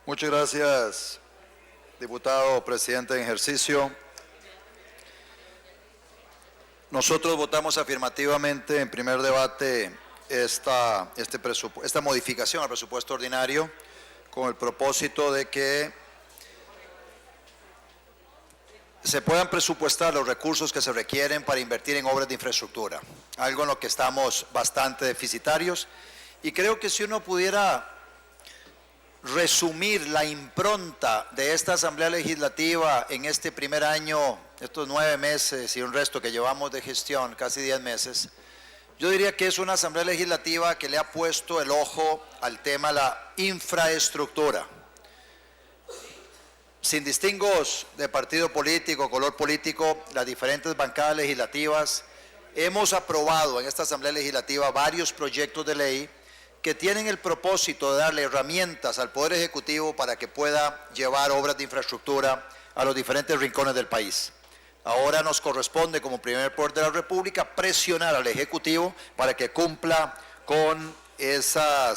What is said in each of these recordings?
Muchas gracias, diputado presidente en ejercicio. Nosotros votamos afirmativamente en primer debate esta modificación al presupuesto ordinario con el propósito de que se puedan presupuestar los recursos que se requieren para invertir en obras de infraestructura, algo en lo que estamos bastante deficitarios. Y creo que si uno pudiera resumir la impronta de esta Asamblea Legislativa en este primer año, estos 9 meses y un resto que llevamos de gestión, casi 10 meses, yo diría que es una Asamblea Legislativa que le ha puesto el ojo al tema de la infraestructura. Sin distingos de partido político, color político, las diferentes bancadas legislativas, hemos aprobado en esta Asamblea Legislativa varios proyectos de ley que tienen el propósito de darle herramientas al Poder Ejecutivo para que pueda llevar obras de infraestructura a los diferentes rincones del país. Ahora nos corresponde, como primer poder de la República, presionar al Ejecutivo para que cumpla con esa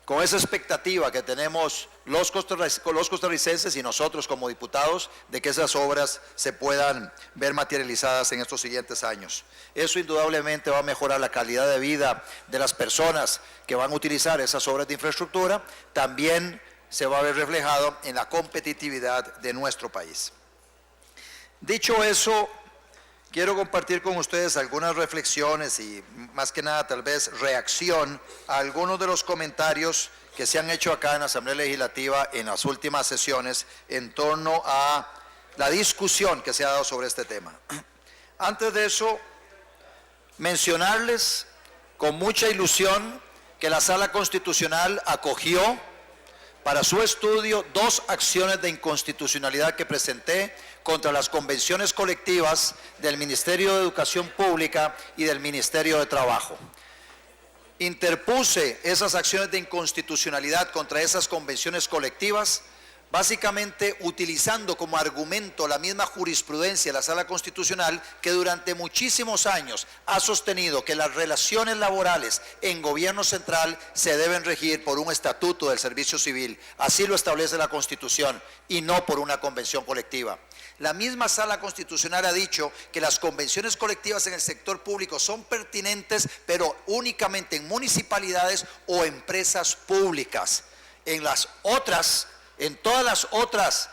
expectativa que tenemos los costarricenses y nosotros como diputados de que esas obras se puedan ver materializadas en estos siguientes años. Eso indudablemente va a mejorar la calidad de vida de las personas que van a utilizar esas obras de infraestructura, también se va a ver reflejado en la competitividad de nuestro país. Dicho eso, quiero compartir con ustedes algunas reflexiones y más que nada tal vez reacción a algunos de los comentarios que se han hecho acá en la Asamblea Legislativa en las últimas sesiones en torno a la discusión que se ha dado sobre este tema. Antes de eso, mencionarles con mucha ilusión que la Sala Constitucional acogió para su estudio 2 acciones de inconstitucionalidad que presenté contra las convenciones colectivas del Ministerio de Educación Pública y del Ministerio de Trabajo. Interpuse esas acciones de inconstitucionalidad contra esas convenciones colectivas, básicamente utilizando como argumento la misma jurisprudencia de la Sala Constitucional que durante muchísimos años ha sostenido que las relaciones laborales en gobierno central se deben regir por un estatuto del servicio civil. Así lo establece la Constitución y no por una convención colectiva. La misma Sala Constitucional ha dicho que las convenciones colectivas en el sector público son pertinentes, pero únicamente en municipalidades o empresas públicas. En todas las otras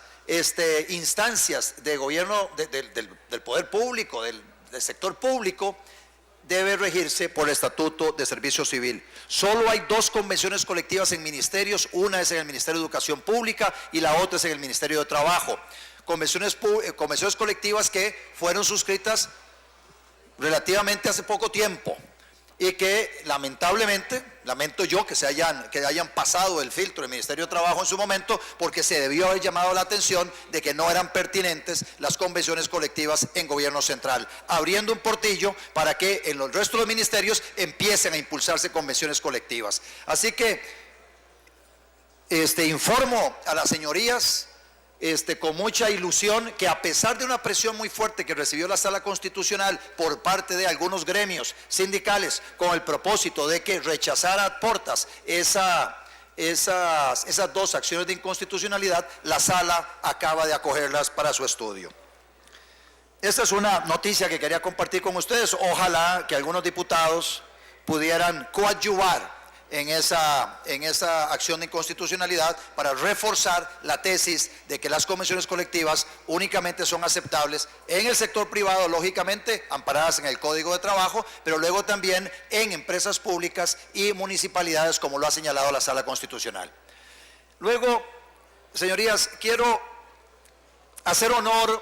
instancias de gobierno, del poder público, del sector público, debe regirse por el Estatuto de Servicio Civil. Solo hay 2 convenciones colectivas en ministerios, una es en el Ministerio de Educación Pública y la otra es en el Ministerio de Trabajo. Convenciones colectivas que fueron suscritas relativamente hace poco tiempo y que lamentablemente, lamento yo que hayan pasado el filtro del Ministerio de Trabajo en su momento, porque se debió haber llamado la atención de que no eran pertinentes las convenciones colectivas en gobierno central, abriendo un portillo para que en los restos de los ministerios empiecen a impulsarse convenciones colectivas. Así que informo a las señorías con mucha ilusión que a pesar de una presión muy fuerte que recibió la Sala Constitucional por parte de algunos gremios sindicales con el propósito de que rechazara portas esas 2 acciones de inconstitucionalidad, la Sala acaba de acogerlas para su estudio. Esta es una noticia que quería compartir con ustedes. Ojalá que algunos diputados pudieran coadyuvar en esa acción de inconstitucionalidad para reforzar la tesis de que las convenciones colectivas únicamente son aceptables en el sector privado, lógicamente amparadas en el Código de Trabajo, pero luego también en empresas públicas y municipalidades, como lo ha señalado la Sala Constitucional. Luego, señorías, quiero hacer honor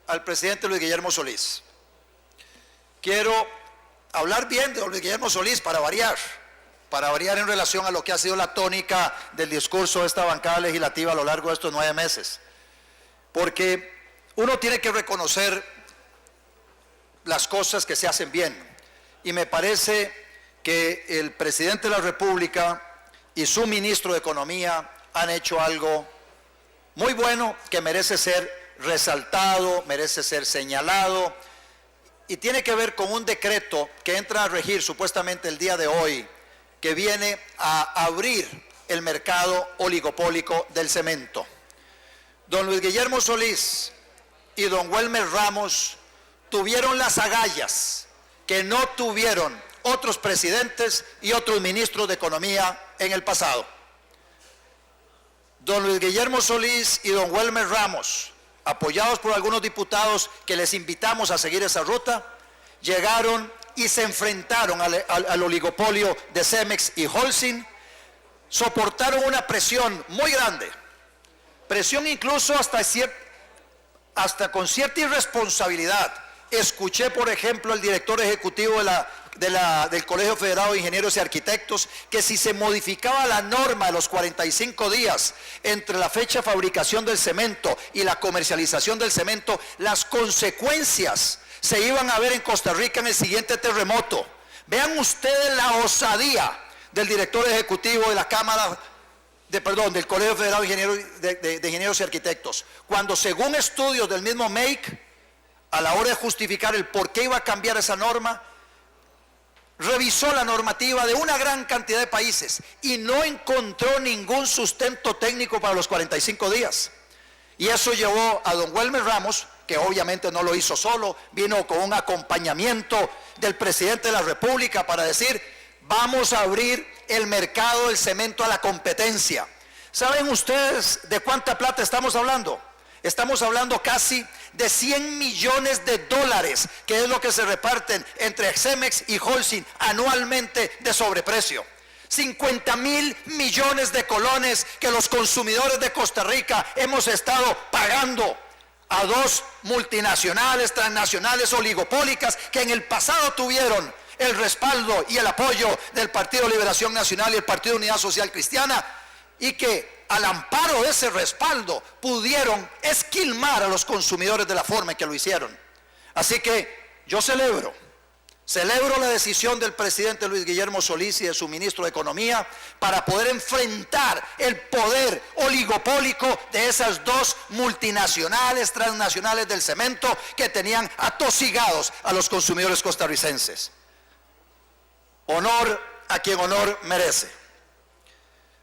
al presidente Luis Guillermo Solís. Quiero hablar bien de Luis Guillermo Solís para variar en relación a lo que ha sido la tónica del discurso de esta bancada legislativa a lo largo de estos 9 meses. Porque uno tiene que reconocer las cosas que se hacen bien. Y me parece que el presidente de la República y su ministro de Economía han hecho algo muy bueno que merece ser resaltado, merece ser señalado, y tiene que ver con un decreto que entra a regir supuestamente el día de hoy, que viene a abrir el mercado oligopólico del cemento. Don Luis Guillermo Solís y don Welmer Ramos tuvieron las agallas que no tuvieron otros presidentes y otros ministros de Economía en el pasado. Don Luis Guillermo Solís y don Welmer Ramos, apoyados por algunos diputados que les invitamos a seguir esa ruta, llegaron y se enfrentaron al oligopolio de Cemex y Holcim, soportaron una presión muy grande, presión incluso hasta con cierta irresponsabilidad. Escuché, por ejemplo, al director ejecutivo del Colegio Federado de Ingenieros y Arquitectos que si se modificaba la norma de los 45 días entre la fecha de fabricación del cemento y la comercialización del cemento, las consecuencias se iban a ver en Costa Rica en el siguiente terremoto. Vean ustedes la osadía del director ejecutivo de la Cámara, del Colegio Federado de Ingenieros y Arquitectos, cuando según estudios del mismo MEIC, a la hora de justificar el por qué iba a cambiar esa norma, revisó la normativa de una gran cantidad de países y no encontró ningún sustento técnico para los 45 días. Y eso llevó a don Welmer Ramos, que obviamente no lo hizo solo, vino con un acompañamiento del presidente de la República para decir: vamos a abrir el mercado del cemento a la competencia. ¿Saben ustedes de cuánta plata estamos hablando? Estamos hablando casi de 100 millones de dólares, que es lo que se reparten entre Cemex y Holcim anualmente de sobreprecio. 50.000 millones de colones que los consumidores de Costa Rica hemos estado pagando a dos multinacionales, transnacionales, oligopólicas, que en el pasado tuvieron el respaldo y el apoyo del Partido Liberación Nacional y el Partido Unidad Social Cristiana, y que al amparo de ese respaldo pudieron esquilmar a los consumidores de la forma en que lo hicieron. Así que yo celebro la decisión del presidente Luis Guillermo Solís y de su ministro de Economía para poder enfrentar el poder oligopólico de esas dos multinacionales, transnacionales del cemento que tenían atosigados a los consumidores costarricenses. Honor a quien honor merece.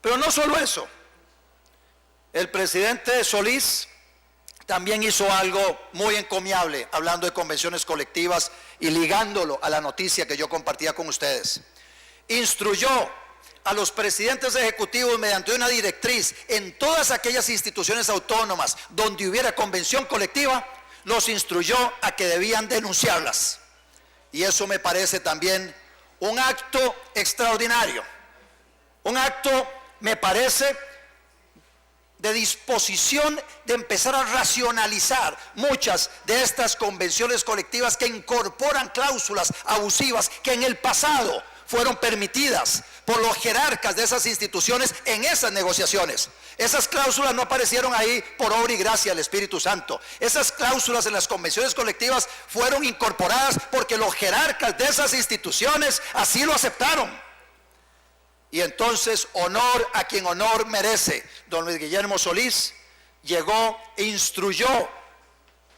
Pero no solo eso. El presidente Solís también hizo algo muy encomiable, hablando de convenciones colectivas y ligándolo a la noticia que yo compartía con ustedes. Instruyó a los presidentes ejecutivos mediante una directriz en todas aquellas instituciones autónomas donde hubiera convención colectiva, los instruyó a que debían denunciarlas. Y eso me parece también un acto extraordinario, un acto, me parece, de disposición de empezar a racionalizar muchas de estas convenciones colectivas que incorporan cláusulas abusivas que en el pasado fueron permitidas por los jerarcas de esas instituciones en esas negociaciones. Esas cláusulas no aparecieron ahí por obra y gracia del Espíritu Santo. Esas cláusulas en las convenciones colectivas fueron incorporadas porque los jerarcas de esas instituciones así lo aceptaron. Y entonces, honor a quien honor merece. Don Luis Guillermo Solís llegó e instruyó,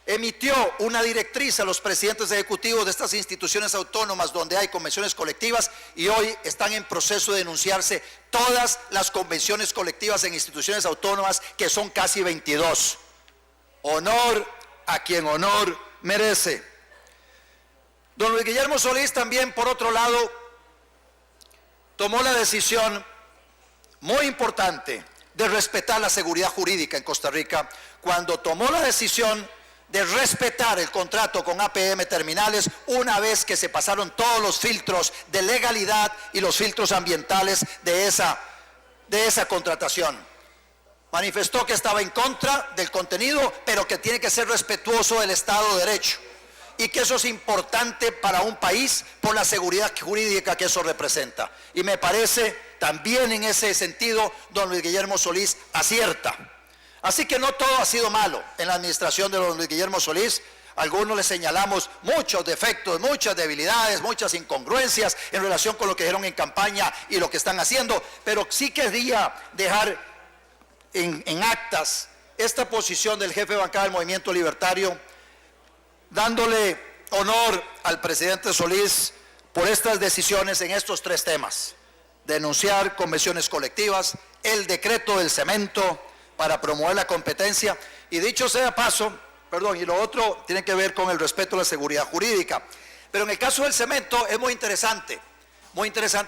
emitió una directriz a los presidentes ejecutivos de estas instituciones autónomas donde hay convenciones colectivas, y hoy están en proceso de denunciarse todas las convenciones colectivas en instituciones autónomas, que son casi 22. Honor a quien honor merece. Don Luis Guillermo Solís también, por otro lado, tomó la decisión muy importante de respetar la seguridad jurídica en Costa Rica, cuando tomó la decisión de respetar el contrato con APM Terminales una vez que se pasaron todos los filtros de legalidad y los filtros ambientales de esa contratación. Manifestó que estaba en contra del contenido, pero que tiene que ser respetuoso del Estado de Derecho, y que eso es importante para un país por la seguridad jurídica que eso representa. Y me parece también en ese sentido don Luis Guillermo Solís acierta. Así que no todo ha sido malo en la administración de don Luis Guillermo Solís. Algunos le señalamos muchos defectos, muchas debilidades, muchas incongruencias en relación con lo que dijeron en campaña y lo que están haciendo, pero sí quería dejar en actas esta posición del jefe de bancada del Movimiento Libertario, dándole honor al presidente Solís por estas decisiones en estos tres temas: denunciar convenciones colectivas, el decreto del cemento para promover la competencia. Y dicho sea paso, y lo otro tiene que ver con el respeto a la seguridad jurídica. Pero en el caso del cemento es muy interesante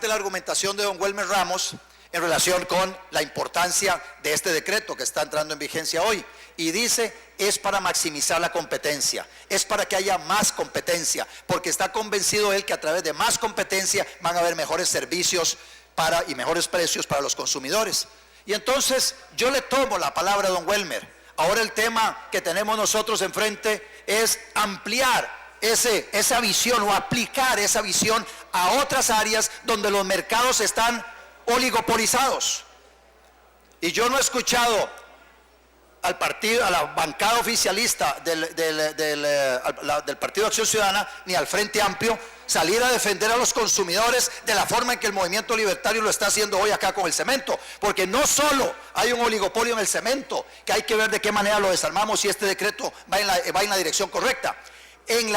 la argumentación de don Welmer Ramos en relación con la importancia de este decreto que está entrando en vigencia hoy. Y dice, es para maximizar la competencia, es para que haya más competencia, porque está convencido él que a través de más competencia van a haber mejores servicios y mejores precios para los consumidores. Y entonces yo le tomo la palabra a don Welmer. Ahora el tema que tenemos nosotros enfrente es ampliar esa visión o aplicar esa visión a otras áreas donde los mercados están oligopolizados. Y yo no he escuchado al partido, a la bancada oficialista del Partido de Acción Ciudadana, ni al Frente Amplio, salir a defender a los consumidores de la forma en que el movimiento libertario lo está haciendo hoy acá con el cemento, porque no solo hay un oligopolio en el cemento, que hay que ver de qué manera lo desarmamos y este decreto va en la dirección correcta. En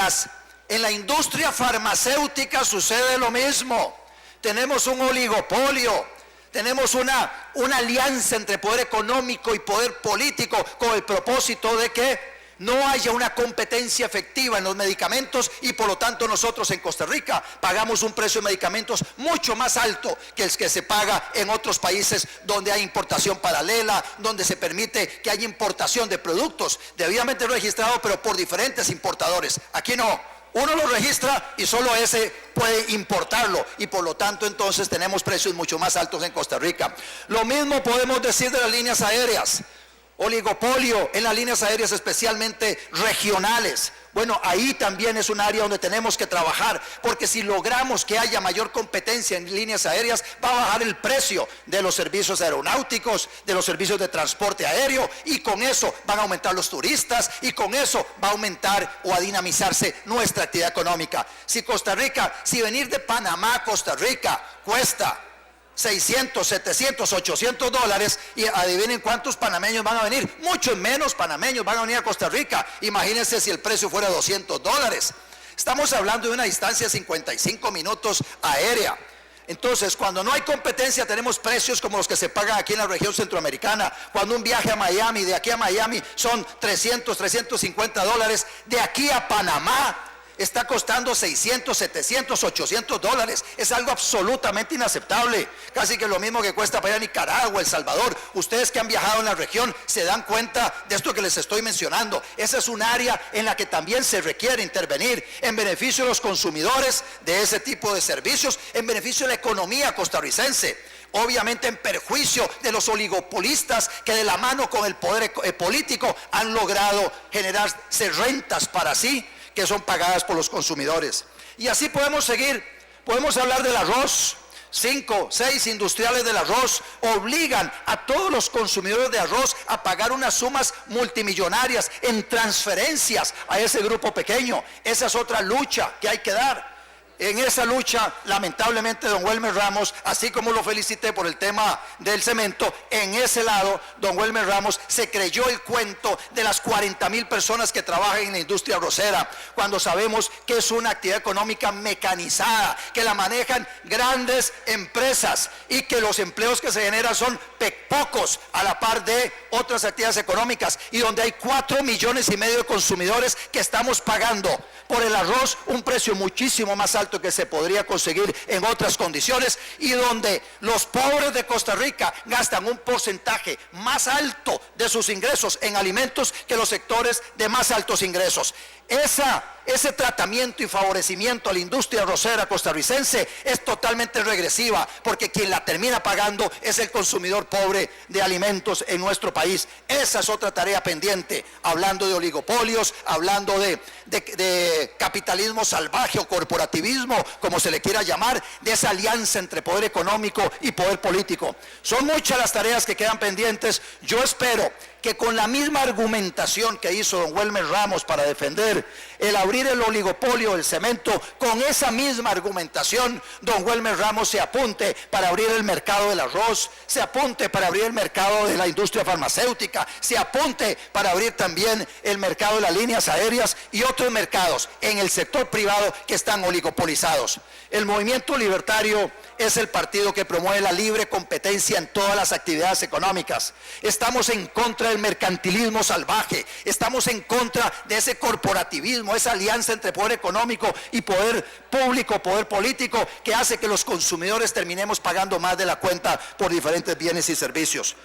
la industria farmacéutica sucede lo mismo. Tenemos un oligopolio, tenemos una alianza entre poder económico y poder político con el propósito de que no haya una competencia efectiva en los medicamentos y por lo tanto nosotros en Costa Rica pagamos un precio de medicamentos mucho más alto que el que se paga en otros países donde hay importación paralela, donde se permite que haya importación de productos debidamente registrados pero por diferentes importadores. Aquí no. Uno lo registra y solo ese puede importarlo y por lo tanto entonces tenemos precios mucho más altos en Costa Rica. Lo mismo podemos decir de las líneas aéreas. Oligopolio en las líneas aéreas, especialmente regionales. Bueno, ahí también es un área donde tenemos que trabajar, porque si logramos que haya mayor competencia en líneas aéreas, va a bajar el precio de los servicios aeronáuticos, de los servicios de transporte aéreo, y con eso van a aumentar los turistas, y con eso va a aumentar o a dinamizarse nuestra actividad económica. Si venir de Panamá a Costa Rica cuesta 600, 700, 800 dólares, y adivinen cuántos panameños van a venir. Muchos menos panameños van a venir a Costa Rica. Imagínense si el precio fuera 200 dólares. Estamos hablando de una distancia de 55 minutos aérea. Entonces, cuando no hay competencia, tenemos precios como los que se pagan aquí en la región centroamericana. Cuando un viaje a Miami, de aquí a Miami son 300, 350 dólares. De aquí a Panamá está costando 600, 700, 800 dólares. Es algo absolutamente inaceptable. Casi que lo mismo que cuesta para ir a Nicaragua, El Salvador. Ustedes que han viajado en la región se dan cuenta de esto que les estoy mencionando. Esa es un área en la que también se requiere intervenir en beneficio de los consumidores de ese tipo de servicios, en beneficio de la economía costarricense. Obviamente en perjuicio de los oligopolistas que de la mano con el poder político han logrado generarse rentas para sí, que son pagadas por los consumidores. Y así podemos seguir. Podemos hablar del arroz. 5, 6 industriales del arroz obligan a todos los consumidores de arroz a pagar unas sumas multimillonarias en transferencias a ese grupo pequeño. Esa es otra lucha que hay que dar. En esa lucha, lamentablemente, don Welmer Ramos, así como lo felicité por el tema del cemento, en ese lado, don Welmer Ramos se creyó el cuento de las 40,000 personas que trabajan en la industria arrocera, cuando sabemos que es una actividad económica mecanizada, que la manejan grandes empresas y que los empleos que se generan son pocos a la par de otras actividades económicas, y donde hay 4,5 millones de consumidores que estamos pagando por el arroz un precio muchísimo más alto que se podría conseguir en otras condiciones, y donde los pobres de Costa Rica gastan un porcentaje más alto de sus ingresos en alimentos que los sectores de más altos ingresos. Ese tratamiento y favorecimiento a la industria arrocera costarricense es totalmente regresiva, porque quien la termina pagando es el consumidor pobre de alimentos en nuestro país. Esa es otra tarea pendiente, hablando de oligopolios, hablando de capitalismo salvaje o corporativismo, como se le quiera llamar, de esa alianza entre poder económico y poder político. Son muchas las tareas que quedan pendientes. Yo espero que con la misma argumentación que hizo don Welmer Ramos para defender el abrir el oligopolio del cemento, con esa misma argumentación don Welmer Ramos se apunte para abrir el mercado del arroz, se apunte para abrir el mercado de la industria farmacéutica, se apunte para abrir también el mercado de las líneas aéreas y otros mercados en el sector privado que están oligopolizados. monopolizados. El Movimiento Libertario es el partido que promueve la libre competencia en todas las actividades económicas. Estamos en contra del mercantilismo salvaje, estamos en contra de ese corporativismo, esa alianza entre poder económico y poder público, poder político, que hace que los consumidores terminemos pagando más de la cuenta por diferentes bienes y servicios.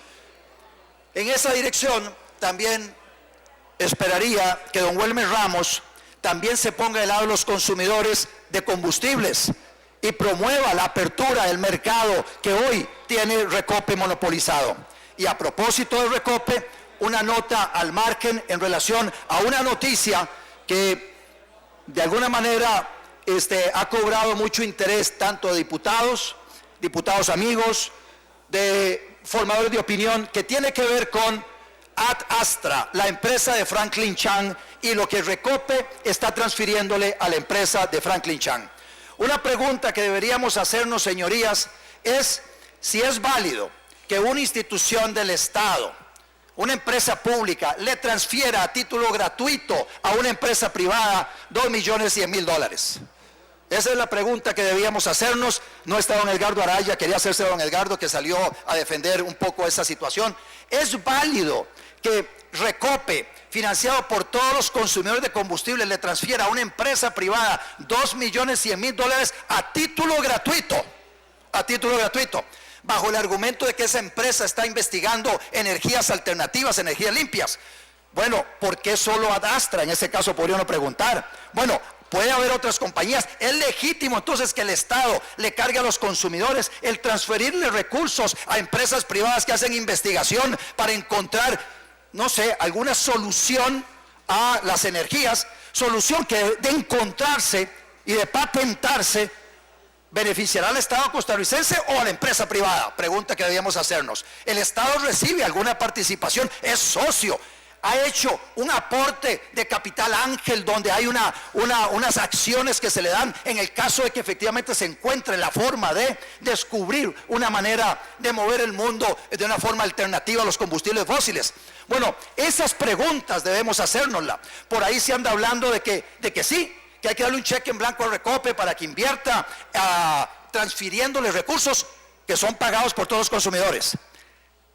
En esa dirección también esperaría que don Welmer Ramos también se ponga del lado de los consumidores de combustibles y promueva la apertura del mercado que hoy tiene Recope monopolizado. Y a propósito de Recope, una nota al margen en relación a una noticia que de alguna manera ha cobrado mucho interés tanto de diputados amigos, de formadores de opinión, que tiene que ver con Ad Astra, la empresa de Franklin Chang, y lo que Recope está transfiriéndole a la empresa de Franklin Chang. Una pregunta que deberíamos hacernos, señorías, es si es válido que una institución del Estado, una empresa pública, le transfiera a título gratuito a una empresa privada $2.100.000. Esa es la pregunta que debíamos hacernos. No está don Edgardo Araya, quería hacerse don Edgardo, que salió a defender un poco esa situación. ¿Es válido que Recope, financiado por todos los consumidores de combustible, le transfiera a una empresa privada $2.100.000 a título gratuito? A título gratuito, bajo el argumento de que esa empresa está investigando energías alternativas, energías limpias. Bueno, ¿por qué solo Ad Astra? En ese caso podría uno preguntar. Bueno, puede haber otras compañías. Es legítimo entonces que el Estado le cargue a los consumidores el transferirle recursos a empresas privadas que hacen investigación para encontrar, no sé, alguna solución a las energías, solución que de encontrarse y de patentarse beneficiará al Estado costarricense o a la empresa privada. Pregunta que debíamos hacernos. ¿El Estado recibe alguna participación? ¿Es socio? ¿Ha hecho un aporte de capital ángel donde hay unas acciones que se le dan en el caso de que efectivamente se encuentre la forma de descubrir una manera de mover el mundo de una forma alternativa a los combustibles fósiles? Bueno, esas preguntas debemos hacérnoslas. Por ahí se anda hablando de que sí, que hay que darle un cheque en blanco a Recope para que invierta transfiriéndole recursos que son pagados por todos los consumidores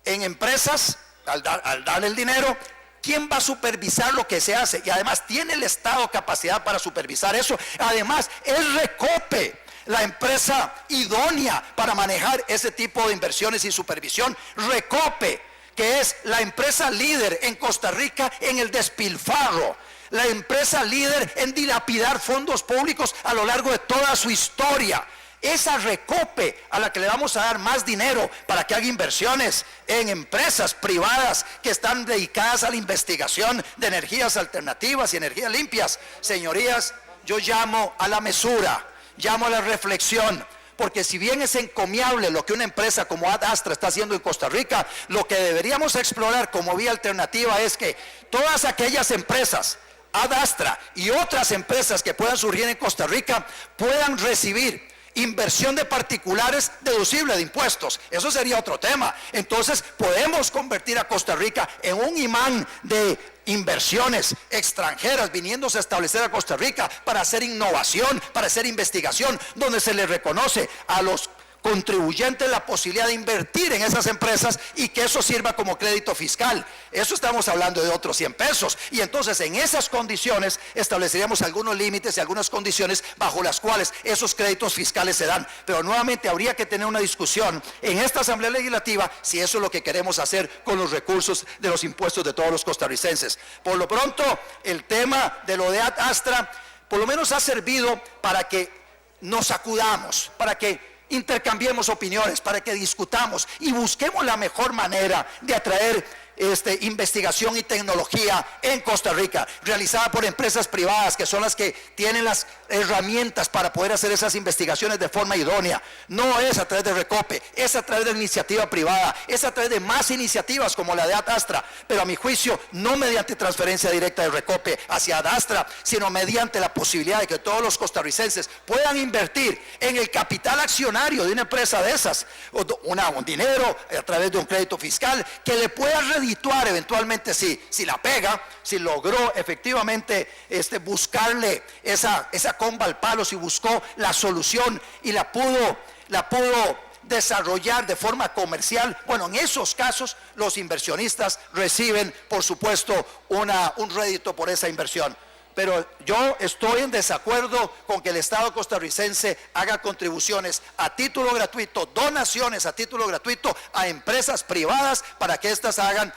en empresas. Al darle el dinero, ¿quién va a supervisar lo que se hace? Y además, ¿tiene el Estado capacidad para supervisar eso? Además, es Recope la empresa idónea para manejar ese tipo de inversiones y supervisión. Recope, que es la empresa líder en Costa Rica en el despilfarro, la empresa líder en dilapidar fondos públicos a lo largo de toda su historia. Esa Recope a la que le vamos a dar más dinero para que haga inversiones en empresas privadas que están dedicadas a la investigación de energías alternativas y energías limpias. Señorías, yo llamo a la mesura, llamo a la reflexión, porque si bien es encomiable lo que una empresa como Ad Astra está haciendo en Costa Rica, lo que deberíamos explorar como vía alternativa es que todas aquellas empresas, Ad Astra y otras empresas que puedan surgir en Costa Rica, puedan recibir inversión de particulares deducible de impuestos. Eso sería otro tema. Entonces podemos convertir a Costa Rica en un imán de inversiones extranjeras viniéndose a establecer a Costa Rica para hacer innovación, para hacer investigación, donde se le reconoce a los contribuyentes la posibilidad de invertir en esas empresas y que eso sirva como crédito fiscal. Eso estamos hablando de otros 100 pesos. Y entonces en esas condiciones estableceríamos algunos límites y algunas condiciones bajo las cuales esos créditos fiscales se dan. Pero nuevamente habría que tener una discusión en esta Asamblea Legislativa si eso es lo que queremos hacer con los recursos de los impuestos de todos los costarricenses. Por lo pronto, el tema de lo de Ad Astra por lo menos ha servido para que nos sacudamos, para que intercambiemos opiniones, para que discutamos y busquemos la mejor manera de atraer investigación y tecnología en Costa Rica, realizada por empresas privadas que son las que tienen las herramientas para poder hacer esas investigaciones de forma idónea. No es a través de Recope, es a través de iniciativa privada, es a través de más iniciativas como la de Ad Astra, pero a mi juicio no mediante transferencia directa de Recope hacia Ad Astra, sino mediante la posibilidad de que todos los costarricenses puedan invertir en el capital accionario de una empresa de esas, un dinero a través de un crédito fiscal que le pueda redituar eventualmente si la pega, si logró efectivamente buscarle esa comba al palo, si buscó la solución y la pudo desarrollar de forma comercial. Bueno, en esos casos los inversionistas reciben, por supuesto, un rédito por esa inversión. Pero yo estoy en desacuerdo con que el Estado costarricense haga contribuciones a título gratuito, donaciones a título gratuito a empresas privadas para que éstas hagan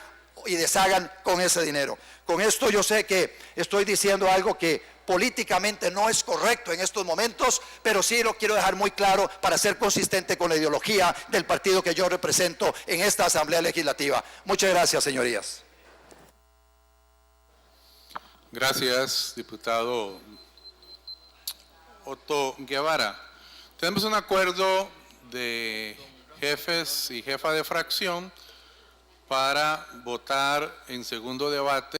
y deshagan con ese dinero. Con esto yo sé que estoy diciendo algo que políticamente no es correcto en estos momentos, pero sí lo quiero dejar muy claro para ser consistente con la ideología del partido que yo represento en esta Asamblea Legislativa. Muchas gracias, señorías. Gracias, diputado Otto Guevara. Tenemos un acuerdo de jefes y jefa de fracción para votar en segundo debate